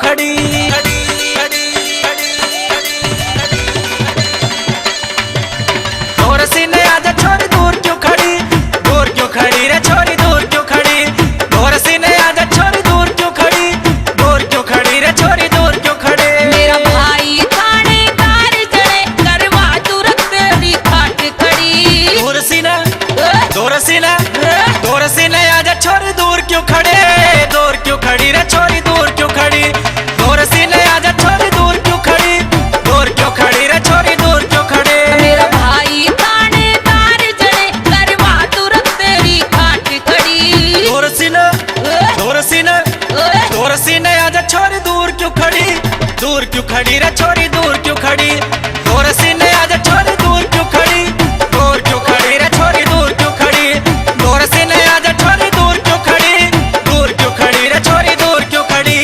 खड़ी। दूर सी ने आजा छोरी दूर क्यों खड़ी, दूर क्यों खड़ी रे छोरी दूर क्यों खड़ी। दूर सी ने आजा छोरी दूर क्यों खड़ी, दूर क्यों खड़ी रे छोरी दूर क्यों खड़ी। मेरा भाई थानेदार जड़े करवा तुरंत तेरी खाट खड़ी। दूर सी ने, दूर सी ने, दूर सी ने आजा छोरी दूर क्यों खड़े, दूर क्यों खड़ी रे छोरी दूर क्यों खड़ी। दूर सी ने आजा छोरी दूर क्यों खड़ी, दूर क्यों खड़ी रे छोरी दूर क्यों खड़ी। मेरा भाई थानेदार जड़े करवा तुरंत तेरी खाट खड़ी। दूर सी ने, दूर सी ने, दूर सी ने आजा छोरी दूर क्यों खड़ी, दूर क्यों खड़ी रे छोरी दूर क्यों खड़ी। दूर सी ने आजा छोरी दूर क्यों खड़ी, दूर क्यों खड़ी रे छोरी दूर क्यों खड़ी। दूर सी ने आजा छोरी दूर क्यों खड़ी, दूर क्यों खड़ी रे छोरी दूर क्यों खड़ी।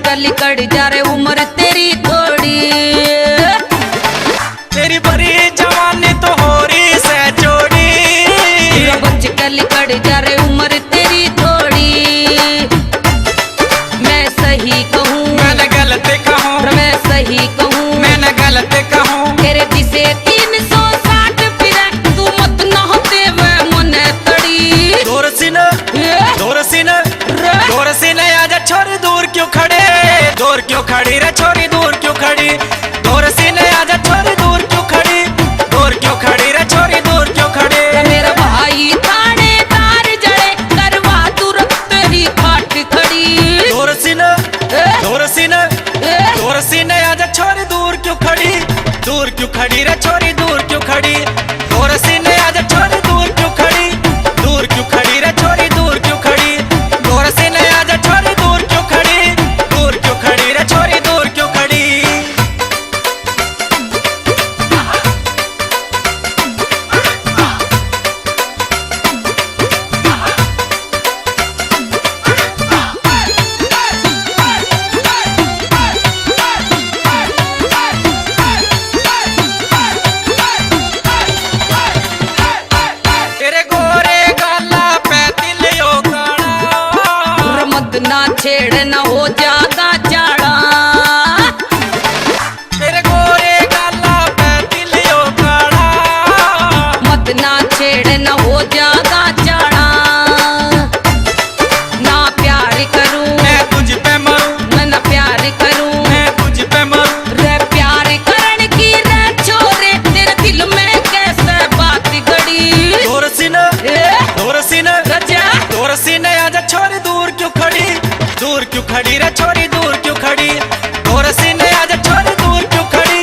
कली कड़ जा रे उम्र तेरी थोड़ी, तेरी बड़ी जवानी तो हो रही से जोड़ी। बच कली कड़ जा रे उम्र तेरी थोड़ी। मैं सही कहूँ मैंने गलत कहूँ, मैं सही कहूँ मैंने गलत कहूँ। तेरे दिसे 360 फिरे तू मत न होते वे मने तड़ी। दूर सी ने, दूर सी ने, दूर सी ने आजा छोरी दूर क्यों खड़े, दूर क्यों खड़ी रे छोरी दूर क्यों खड़ी। दूर सी ने आजा छोरी दूर क्यों खड़ी, दूर क्यों खड़ी रे छोरी दूर क्यों खड़ी। मेरा भाई थानेदार जड़े करवा तुरंत तेरी खाट खड़ी। दूर सी ने, दूर सी ने, दूर सी ने आजा छोरी दूर क्यों खड़ी, दूर क्यों खड़ी रे छोरी दूर क्यों खड़ी। दूर सी ने आजा छोरी दूर क्यों खड़ी, दूर क्यों खड़ी रे छोरी दूर क्यों खड़ी। दूर सी ने आजा छोरी दूर क्यों खड़ी, दूर क्यों खड़ी रे छोरी दूर क्यों खड़ी। तेरे गोरे गाला पे तिलियो काला, मत ना छेड़ न हो जागा चाड़ा। तेरे गोरे गाला पे तिलियो काला, मत ना छेड़ न हो जागा चाड़ा। ना प्यार करूं मैं तुझ पे मरूं, मैं ना प्यार करूं मैं तुझ पे मरूं। रे प्यार करण की रे छोरे तेरे दिल में कैसे बात गड़ी। दूर सी ने, दूर सी ने, रजा दूर सी ने आजा छोरी दूर क्यों खड़ी, दूर क्यों खड़ी रे छोरी दूर क्यों खड़ी। दूर सी ने आजा छोरी दूर क्यों खड़ी,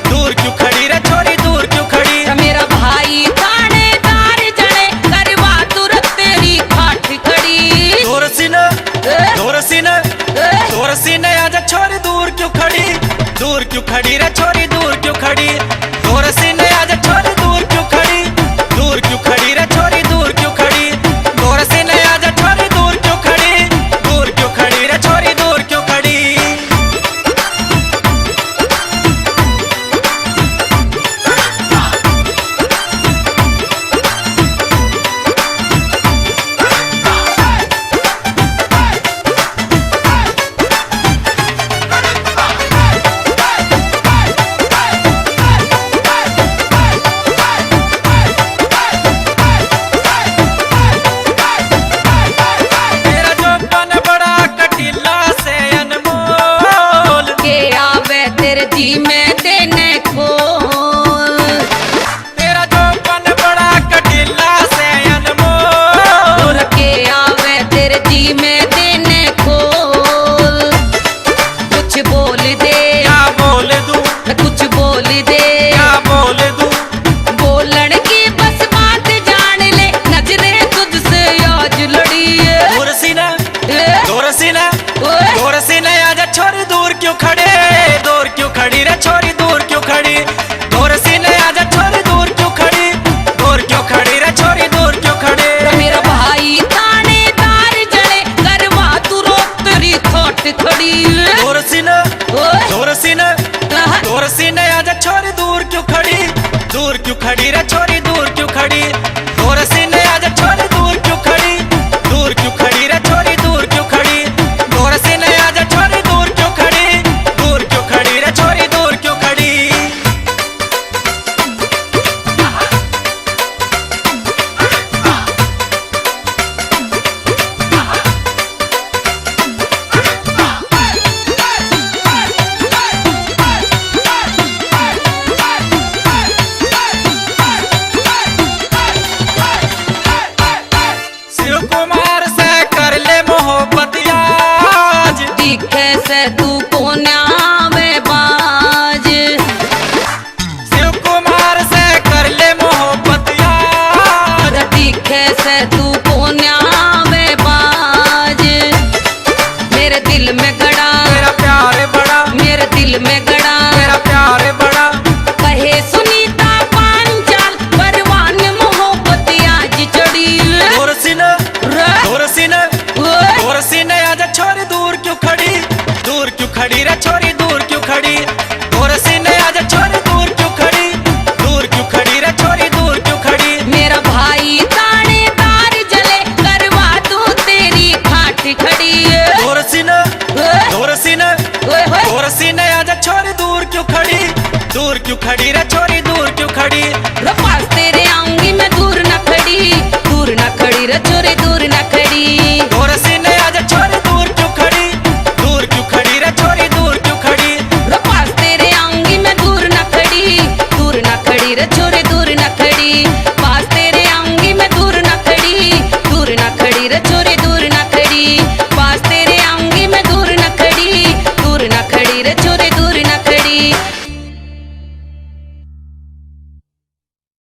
दूर क्यों खड़ी रे छोरी दूर क्यों खड़ी। मेरा भाई थानेदार जड़े करवा तुरंत तेरी खाट खड़ी। दूर सी ने, दूर सी ने, दूर सी ने आजा छोरी दूर क्यों खड़ी, दूर क्यों खड़ी रे छोरी दूर क्यों खड़ी। दूर सी ने आजा छोरी दूर क्यों खड़ी, दूर क्यों खड़ी रे छोरी दूर क्यों खड़ी। दूर सी ने आजा छोरी दूर क्यों खड़ी, दूर क्यों खड़ी रे छोरी दूर क्यों खड़ी। तेरा जोबन बड़ा कटीला से अनमोल, के आवे तेरे जी में देने खोल। तेरा जोबन बड़ा कटीला से अनमोल। के आवे तेरे जी में देने खोल। कुछ बोल दे क्या बोल दूं, कुछ बोल दे क्या बोल दूं। बोलन की बस बात जान ले नजरें तुझसे आज लड़ी है। दूर सी ने, दूर सी ने, ओए दूर सी ने आजा छोरी दूर क्यों खड़े, कोन्या में बाज। शिव कुमार से कर ले मोहब्बत यार, दिखे से तू कोन्या में बाज। मेरे दिल में गड़ा मेरा प्यार बड़ा, मेरे दिल में गड़ा मेरा प्यार बड़ा। कहे सुनीता पांचाल परवान मोहब्बत आज चढ़ी। दूर सीन दूर सीन दूर सीन आजा छोरी दूर क्यों खड़ी, दूर क्यों खड़ी रे छोरी दूर क्यों खड़ी। दूर सीन आजा छोरी दूर क्यों खड़ी, दूर क्यों खड़ी रे छोरी दूर क्यों खड़ी। मेरा भाई तानेदार जले करवा दूं तेरी खाट खड़ी। दूर सीन दूर सीन दूर सीन आजा छोरी दूर क्यों खड़ी, दूर क्यों खड़ी रे छोरी।